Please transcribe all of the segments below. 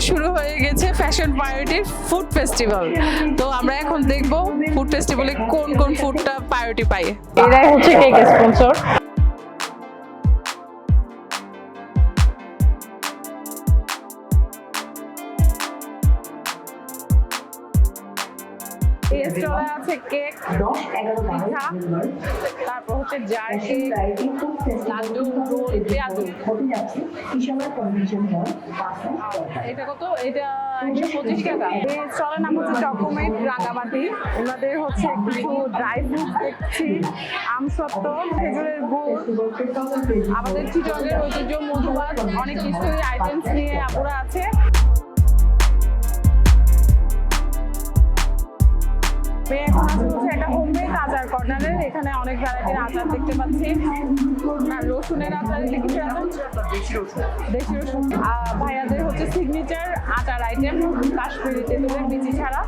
শুরু হয়ে গেছে ফ্যাশন প্রায়োরিটির ফুড ফেস্টিভ্যাল। তো আমরা এখন দেখব ফুড ফেস্টিভ্যালে কোন কোন ফুডটা প্রায়োরিটি পায়। এরাই হচ্ছে কেক স্পন্সর। এই স্টলে আছে কেক, পিঠা, তারপর হচ্ছে জার কেক, লাড্ডু, রোল, পেঁয়াজু। এটা কত? এটা 125 টাকা। এই স্টলের নাম হচ্ছে চকোমেট রাঙামাটি। ওনাদের হচ্ছে কিছু ড্রাই ফ্রুটস দেখছি, আমসত্ত্ব, খেজুরের গুড়, আমাদের চিটগের ঐতিহ্য মধুবাদ, অনেক কিছুই আইটেমস নিয়ে আপুরা আছে। এখন আছে হচ্ছে একটা হোমমেড আচার কর্নারের। এখানে অনেক ভ্যারাইটির আচার দেখতে পাচ্ছি। রসুনের আচার, দেশি রসুন। ভাইয়াদের হচ্ছে সিগনেচার আচার আইটেম, কাশ্মীরি তেঁতুলের বিচি ছাড়া।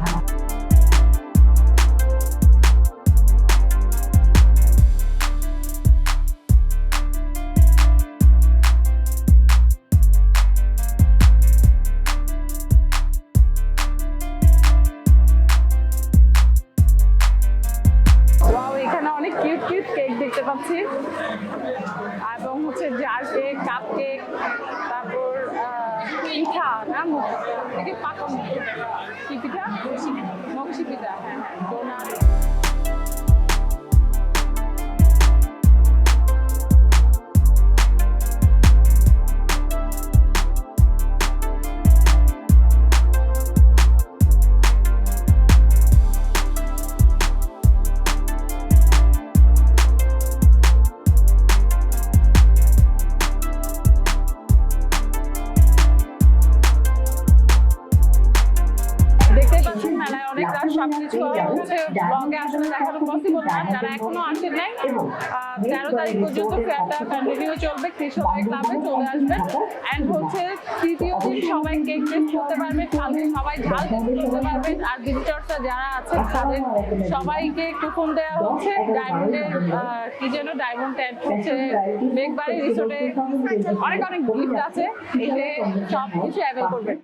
কিউট কিউট কেক দেখতে পাচ্ছি, এবং হচ্ছে জার কেক, কাপ কেক, তারপর পিঠা, না পাকন কি পিঠা, নকশি পিঠা, হ্যাঁ ডোনাট। মেলায় অনেক সবকিছু হচ্ছে ব্লগে আসলে দেখানো পসিবল না। যারা এখনো আসেন নাই, 13 তারিখ পর্যন্ত ফেয়ারটা কন্টিনিউ চলবে। কৃষক ক্লাবে চলে আসবেন। অ্যান্ড হচ্ছে তৃতীয় দিন সবাই কেক টেস্ট করতে পারবেন, কালকে সবাই ঝাল টেস্ট করতে পারবেন। আর ভিজিটরসরা যারা আছে তাদের সবাইকে কুপন দেওয়া হচ্ছে। ডায়মন্ডের কি যেন ডায়মন্ড ট্যাগ হচ্ছে বেগবাড়ি রিসোর্টে অনেক অনেক গিফট আছে। এতে সব কিছু অ্যাভেল করবেন।